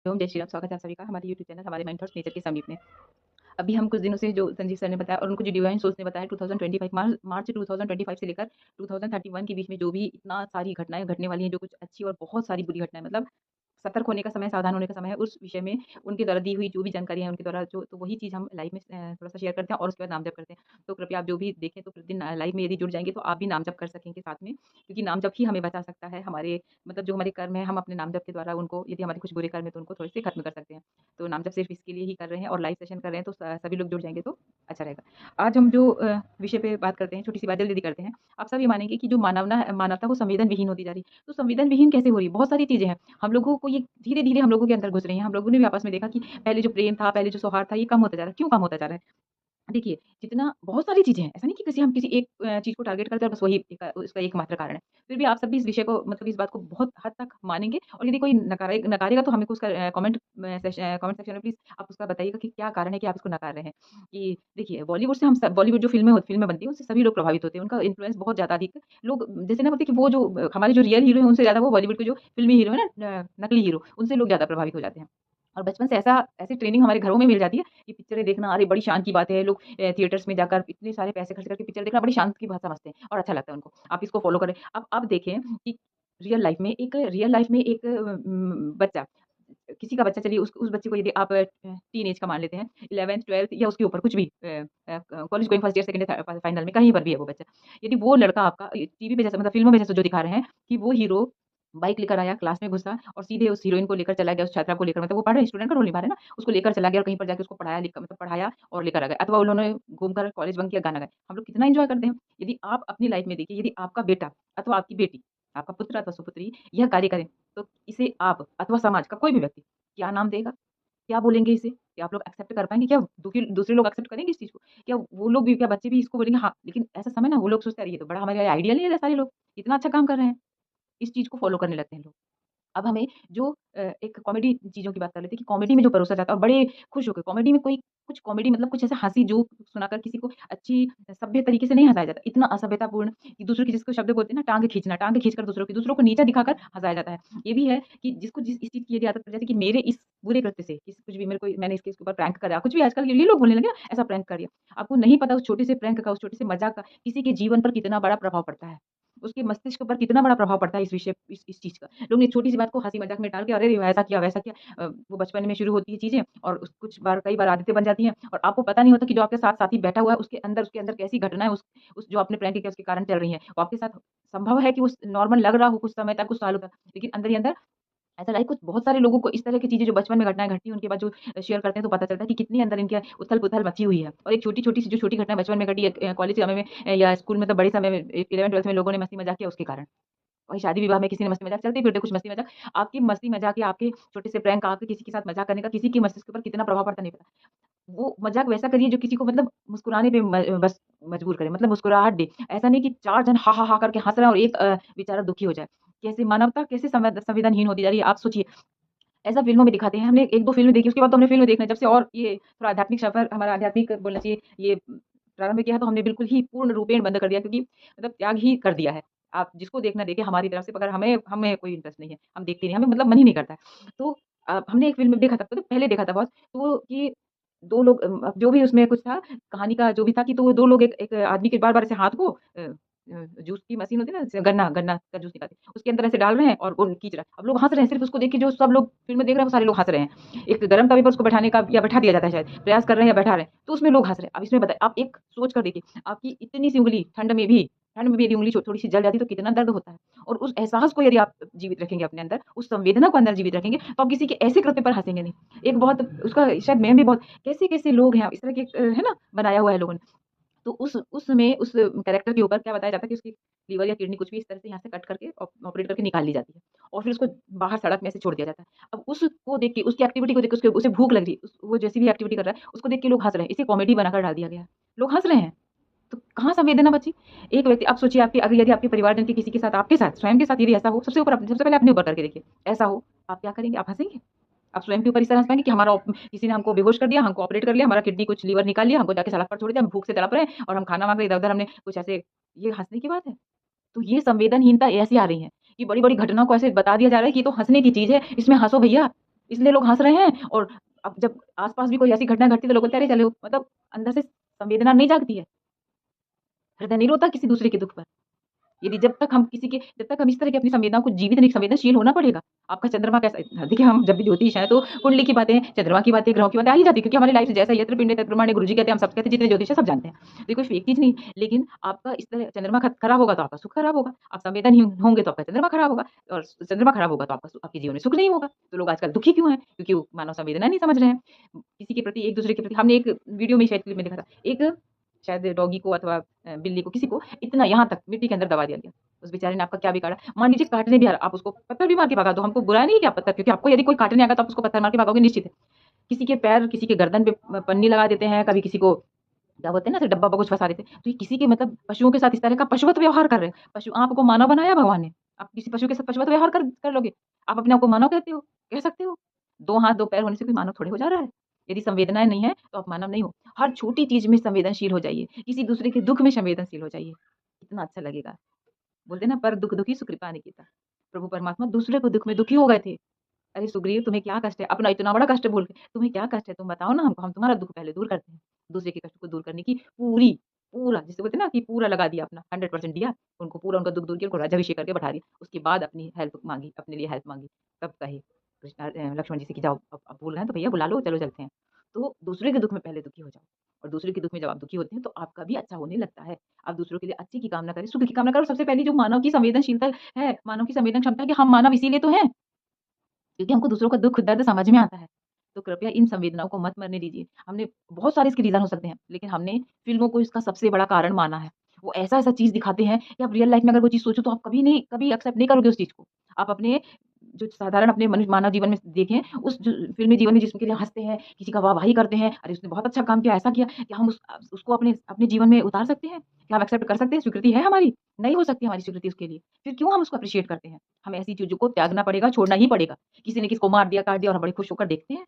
ओम जय श्री राम। स्वागत है आप सभी का हमारे यूट्यूब चैनल हमारे माइंड थॉट्स नेचर के समीप में। अभी हम कुछ दिनों से जो संजीव सर ने बताया और उनको जो डिवाइन सोर्स ने बताया 2025 मार्च 2025 से लेकर 2031 के बीच में जो भी इतना सारी घटनाएं घटने वाली हैं, जो कुछ अच्छी और बहुत सारी बुरी घटनाएं, मतलब सतर्क होने का समय, सावधान होने का समय है, उस विषय में उनके द्वारा दी हुई जो भी जानकारी है, उनके द्वारा जो तो वही चीज़ हम लाइव में थोड़ा सा शेयर करते हैं और उसके बाद नाम जप करते हैं। तो कृपया आप जो भी देखें तो प्रतिदिन लाइव में यदि जुड़ जाएंगे तो आप भी नाम जप कर सकेंगे साथ में, क्योंकि नाम जप ही हमें बचा सकता है। हमारे मतलब जो हमारे कर्म है, हम अपने नाम जप के द्वारा उनको, यदि हमारे कुछ बुरे कर्म है तो उनको थोड़े से खत्म कर सकते हैं। तो नाम जप सिर्फ इसके लिए ही कर रहे हैं और लाइव सेशन कर रहे हैं, तो सभी लोग जुड़ जाएंगे तो अच्छा रहेगा। आज हम जो विषय पे बात करते हैं, छोटी सी बात जल्दी करते हैं। आप सब ये मानेंगे कि जो मानवता को संवेदन विहीन होती जा रही है, तो संवेदन विहीन कैसे हो रही है? बहुत सारी चीजें हैं। हम लोगों को ये धीरे-धीरे हम लोगों के अंदर घुस रही हैं। हम लोगों ने भी आपस में देखा कि पहले जो प्रेम था, पहले जो सौहार्द था, ये कम होता जा रहा है। क्यों कम होता जा रहा है? देखिए, जितना बहुत सारी चीज़ें हैं, ऐसा नहीं कि हम किसी एक चीज़ को टारगेट करते हैं और बस वही उसका एकमात्र कारण है। फिर भी आप सब भी इस विषय को, मतलब इस बात को बहुत हद तक मानेंगे, और यदि कोई नकारेगा तो हमें को उसका कमेंट सेक्शन में प्लीज़ आप उसका बताइएगा कि क्या कारण है कि आप इसको नकार रहे हैं। कि देखिए, बॉलीवुड से हम सब, बॉलीवुड जो फ़िल्में बनती हैं, उससे सभी लोग प्रभावित होते हैं। उनका इन्फ्लुएंस बहुत ज़्यादा अधिक लोग, जैसे ना बोलते हैं कि वो जो हमारे जो रियल हीरो हैं, उनसे ज़्यादा वो बॉलीवुड के जो फ़िल्मी हीरो हैं ना, नकली हीरो, उनसे लोग ज़्यादा प्रभावित हो जाते हैं। और बचपन से ऐसी ट्रेनिंग हमारे घरों में मिल जाती है कि पिक्चरें देखना अरे बड़ी शान की बात है। लोग थिएटर्स में जाकर इतने सारे पैसे खर्च करके पिक्चर देखना बड़ी शांत की बात समझते हैं और अच्छा लगता है उनको। आप इसको फ़ॉलो करें। अब देखें कि रियल लाइफ़ में एक बच्चा, किसी का बच्चा, चलिए उस बच्चे को यदि आप टीनेज का मान लेते हैं, 11th 12th या उसके ऊपर कुछ भी, college going first year, second year, final में कहीं पर भी है वो बच्चा। यदि वो लड़का आपका टीवी पे जैसा, मतलब फ़िल्मों में जैसा जो दिखा रहे हैं कि वो हीरो बाइक लेकर आया, क्लास में घुसा और सीधे उस हीरोइन को लेकर चला गया, उस छात्रा को लेकर, मतलब वो पढ़ रहे स्टूडेंट का रोल निभा रहे हैं ना, उसको लेकर चला गया और कहीं पर जाके उसको पढ़ाया और लेकर आ गए, अथवा उन्होंने घूमकर कॉलेज बंक किया, गाना गाया। हम लोग कितना एन्जॉय करते हैं। यदि आप अपनी लाइफ़ में देखिए, यदि आपका बेटा अथवा आपकी बेटी, आपका पुत्र अथवा सुपुत्री यह कार्य करें, तो इसे आप अथवा समाज का कोई भी व्यक्ति क्या नाम देगा? क्या बोलेंगे इसे? क्या आप लोग एक्सेप्ट कर पाएँगे? क्या दूसरे लोग एक्सेप्ट करेंगे इस चीज़ को? क्या वो लोग भी, क्या बच्चे भी इसको बोलेंगे हाँ, लेकिन ऐसा समय ना वो लोग सोचते हैं अरे ये तो बड़ा हमारे लिए आइडियल है, ये सारे लोग, इतना अच्छा काम कर रहे हैं। इस चीज़ को फ़ॉलो करने लगते हैं लोग। अब हमें जो एक कॉमेडी चीज़ों की बात कर लेते हैं कि कॉमेडी में जो परोसा जाता है और बड़े खुश होके कॉमेडी में, कोई कुछ कॉमेडी मतलब कुछ ऐसा हँसी जोक सुनाकर किसी को अच्छी सभ्य तरीके से नहीं हँसाया जाता। इतना असभ्यतापूर्ण कि दूसरों की, जिसको शब्द बोलते हैं ना, टाँग खींचकर दूसरों को नीचा दिखाकर हँसाया जाता है। ये भी है कि जिसको जिस इस चीज़ की यदि आदत पड़ जाती है कि मेरे इस बुरे कृत्य से कुछ भी मैंने इसके ऊपर प्रैंक करा, कुछ भी आजकल ये लोग बोलने लगे ना, ऐसा प्रैंक कर दिया। आपको नहीं पता उस छोटे से प्रैंक का, उस छोटे से मज़ाक का किसी के जीवन पर कितना बड़ा प्रभाव पड़ता है। उसके मस्तिष्क पर कितना बड़ा प्रभाव पड़ता है इस चीज़ का। लोग ने छोटी-सी बात को हँसी-मज़ाक में टाल के अरे! ऐसा किया, वैसा किया। वो बचपन में शुरू होती है चीज़ें और कई बार आदतें बन जाती हैं और आपको पता नहीं होता कि जो आपके साथ साथी बैठा हुआ है उसके अंदर कैसी घटनाएँ उस जो आपने प्रैंक किया उसके कारण चल रही हैं। वो आपके साथ संभव है कि उस नॉर्मल लग रहा हो कुछ समय तक, कुछ सालों तक, लेकिन अंदर ही अंदर ऐसा लाइक कुछ बहुत सारे लोगों को इस तरह की चीज़ें जो बचपन में घटनाएँ घटी हैं, उनके बाद जो शेयर करते हैं तो पता चलता है कि कितनी अंदर इनके उथल-पुथल मची हुई है। और एक छोटी-छोटी सी जो छोटी घटना बचपन में घटी है, कॉलेज के समय में, या स्कूल में, तो बड़े समय में 11th-12th में लोगों ने मस्ती-मज़ाक किया उसके कारण। वही शादी-विवाह में किसी ने मस्ती-मज़ाक, चलते-फिरते कुछ मस्ती-मज़ाक, आपकी मस्ती-मज़ाक या आपके छोटे से प्रैंक, आपके किसी के साथ मज़ाक करने का किसी के मस्तिष्क पर कितना प्रभाव पड़ता नहीं पता। वो मज़ाक वैसा करिए जो किसी को मतलब मुस्कुराने पे बस मजबूर करे, मतलब मुस्कुराहट दे। ऐसा नहीं कि 4 जन हा, हा, हा करके हँस रहे हैं और एक बेचारा दुखी हो जाए। कैसे मानवता कैसे संवेदनहीन होती जा रही है, आप सोचिए। ऐसा फ़िल्मों में दिखाते हैं। हमने 1-2 फ़िल्में देखी, उसके बाद तो हमने फ़िल्में देखना है जब से, और ये थोड़ा आध्यात्मिक सफ़र हमारा आध्यात्मिक बोलना चाहिए, ये प्रारंभ किया है तो हमने बिल्कुल ही पूर्ण रूपेण बंद कर दिया, क्योंकि मतलब त्याग ही कर दिया है। आप जिसको देखना देखें हमारी तरफ से, मगर हमें हमें कोई इंटरेस्ट नहीं है। हम देखते नहीं, हमें मतलब मन ही नहीं करता है। तो हमने एक फ़िल्म देखा था, तो पहले देखा था बहुत, तो कि 2 लोग, जो भी उसमें कुछ था, कहानी का जो भी था कि, तो वो 2 लोग एक एक आदमी के बार-बार ऐसे हाथ को जूस की मशीन होती है ना, जैसे गन्ना गन्ना का जूस निकालते हैं, उसके अंदर ऐसे डाल रहे हैं और वो खींच रहा है। अब लोग हँस रहे हैं, सिर्फ़ उसको देख के, जो सब लोग फ़िल्म देख रहे हैं वो सारे लोग हँस रहे हैं। एक गरम तवे पर उसको बैठाने का या बैठा दिया जाता है शायद, प्रयास कर रहे हैं या बैठा रहे हैं, तो उसमें लोग हँस रहे हैं। अब इसमें बताइए, आप एक सोच कर देखिए, आपकी इतनी सी उँगली ठंड में भी यदि उँगली थोड़ी-सी जल जाती है तो कितना दर्द होता है। और उस एहसास को यदि आप जीवित रखेंगे अपने अंदर, उस संवेदना को अंदर जीवित रखेंगे, तो आप किसी के ऐसे कृत्य पर हँसेंगे नहीं। एक बहुत उसका शायद मेम भी बहुत, कैसे-कैसे लोग हैं, इस तरह के है ना, बनाया हुआ है लोगों ने। तो उस समय उस कैरेक्टर के ऊपर क्या बताया जाता है कि उसकी लीवर या किडनी कुछ भी इस तरह से यहाँ से कट करके ऑपरेट करके निकाल ली जाती है और फिर उसको बाहर सड़क में ऐसे छोड़ दिया जाता है। अब उसको देख के, उसकी एक्टिविटी को देख के, उसके उसे भूख लग रही है, वो जैसी भी एक्टिविटी कर रहा है, उसको देख के लोग हँस रहे हैं। इसे कॉमेडी बनाकर डाल दिया गया है। लोग हँस रहे हैं, तो कहाँ संवेदना बची? एक व्यक्ति, आप सोचिए, आपके अगर यदि आपके परिवारजन के किसी के साथ, आपके साथ, स्वयं के साथ यदि ऐसा हो, सबसे पहले अपने ऊपर करके देखिए। ऐसा हो, आप क्या करेंगे? आप हँसेंगे? आप स्वयं के ऊपर इस तरह हँस पाएँगे कि किसी ने हमको बेहोश कर दिया, हमको ऑपरेट कर लिया, हमारा किडनी कुछ लीवर निकाल लिया, हमको जाके सड़क पर छोड़ दिया, हम भूख से तड़प रहे हैं और हम खाना माँग रहे हैं, इधर-उधर हमने कुछ ऐसे, ये हँसने की बात है? तो ये संवेदनहीनता ऐसी आ रही है कि बड़ी-बड़ी घटनाओं को ऐसे बता दिया जा रहा है कि ये तो हँसने की चीज़ है, इसमें हँसो भैया। इसलिए लोग हँस रहे हैं और अब जब आस-पास भी कोई ऐसी घटना घटती है तो लोग बोलते हैं, "अरे चलो" मतलब अंदर से संवेदना नहीं जागती है, हृदय नहीं रोता किसी दूसरे के दुःख पर। यदि जब तक हम इस तरह की अपनी संवेदनाओं को जीवित नहीं संवेदनशील होना पड़ेगा। आपका चंद्रमा कैसा देखिए हम जब भी ज्योतिष हैं तो कुंडली की बातें, चंद्रमा की बातें, ग्रहों की बातें आ ही जाती है क्योंकि हमारी लाइफ से जैसा यत्र पिंड तत्र ब्रह्मांड गुरुजी कहते हैं, हम सब कहते हैं जितने ज्योतिष है सब जानते हैं। तो ये कोई फेक चीज़ नहीं है। लेकिन आपका इस तरह चंद्रमा खराब होगा तो आपका सुख खराब होगा। आप संवेदनहीन होंगे तो आपका चंद्रमा खराब होगा और चंद्रमा खराब होगा तो आपके जीवन में सुख नहीं होगा। तो लोग आजकल दुखी क्यों हैं? क्योंकि वो मानव संवेदना नहीं समझ रहे हैं। किसी के प्रति एक-दूसरे के प्रति हमने एक वीडियो में शायद क्लिप में देखा था। एक शायद डॉगी को अथवा बिल्ली को किसी को इतना यहाँ तक मिट्टी के अंदर दबा दिया गया। उस बेचारे ने आपका क्या बिगाड़ा? मान लीजिए काटने भी आ रहा, आप उसको पत्थर भी मार के भगा दो, हमको बुरा नहीं है क्या पत्थर क्योंकि आपको यदि कोई काटने आएगा तो आप उसको पत्थर मार के भगाओगे निश्चित है। किसी के पैर, किसी के गर्दन पे पन्नी लगा देते हैं, कभी किसी को क्या बोलते हैं ना ऐसे डब्बा कुछ फँसा देते हैं। तो ये किसी के मतलब पशुओं के साथ इस तरह का पशुवत व्यवहार कर रहे हैं। पशु आपको मानव बनाया भगवान ने, आप किसी पशु के साथ पशुवत व्यवहार कर लोगे? आप अपने आप को मानव कहते हो? कह सकते हो? 2 हाथ 2 पैर होने से कोई मानव थोड़े हो जा रहा है। यदि संवेदनाएँ नहीं है तो आप मानव नहीं हो। हर छोटी चीज़ में संवेदनशील हो जाइए, किसी दूसरे के दुःख में संवेदनशील हो जाइए, कितना अच्छा लगेगा। बोलते हैं ना पर दुःख दुखी सुकृपा निकिता। प्रभु परमात्मा दूसरे को दुःख में दुखी हो गए थे। अरे सुग्रीव तुम्हें क्या कष्ट है? अपना इतना बड़ा कष्ट भूल के, तुम्हें क्या कष्ट है? तुम बताओ ना हमको, हम तुम्हारा दुःख पहले दूर करते हैं। दूसरे के कष्ट को दूर करने की पूरा जिसे बोलते हैं ना कि पूरा लगा दिया अपना 100% दिया, उनको पूरा उनका दुःख दूर किया, उनको राज्याभिषेक करके बैठा दिया। उसके बाद अपनी हेल्प माँगी, अपने लिए हेल्प माँगी। तब कहे लक्ष्मण जी से कि जाओ अब भूल रहे हैं तो भैया बुला लो, चलो चलते हैं। तो दूसरे के दुःख में पहले दुखी हो जाओ और दूसरे के दुःख में जब आप दुखी होते हैं तो आपका भी अच्छा होने लगता है। आप दूसरों के लिए अच्छे की कामना करें, सुख की कामना करो। सबसे पहली जो मानव की संवेदनशीलता है, मानव की संवेदन क्षमता है कि हम मानव इसीलिए तो हैं। क्योंकि हमको दूसरों का दुःख दर्द समझ में आता है। तो कृपया इन संवेदनाओं को मत मरने दीजिए। हमने बहुत सारे इसके रीज़न हो सकते हैं, लेकिन हमने फ़िल्मों को इसका सबसे बड़ा कारण माना है। वो ऐसा-ऐसा चीज़ दिखाते हैं कि आप रियल लाइफ़ में अगर वो चीज़ सोचो तो आप कभी एक्सेप्ट नहीं करोगे उस चीज़ को। आप अपने जो साधारण अपने मानव जीवन में देखें, उस जो फ़िल्मी जीवन में जिसके लिए हँसते हैं, किसी का वाह-वाही करते हैं, अरे उसने बहुत अच्छा काम किया, ऐसा किया, क्या हम उसको अपने अपने जीवन में उतार सकते हैं? क्या हम एक्सेप्ट कर सकते हैं? स्वीकृति है हमारी? नहीं हो सकती हमारी स्वीकृति उसके लिए। फिर क्यों हम उसको एप्रिशिएट करते हैं? हमें ऐसी चीज़ों को त्यागना पड़ेगा, छोड़ना ही पड़ेगा। किसी ने किसी को मार दिया, काट दिया और हम बड़े खुश होकर देखते हैं।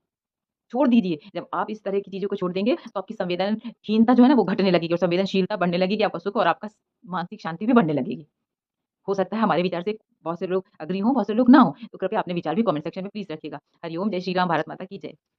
छोड़ दीजिए, जब आप इस तरह की चीज़ों को छोड़ देंगे, तो आपकी संवेदनहीनता जो है ना वो घटने लगेगी और संवेदनशीलता बढ़ने लगेगी, आपका सुख और आपका मानसिक शांति भी बढ़ने लगेगी। हो सकता है हमारे विचार से बहुत से लोग एग्री हों, बहुत से लोग ना हों, तो कृपया अपने विचार भी कमेंट सेक्शन में प्लीज़ रखिएगा। हरि ओम, जय श्री राम, भारत माता की जय।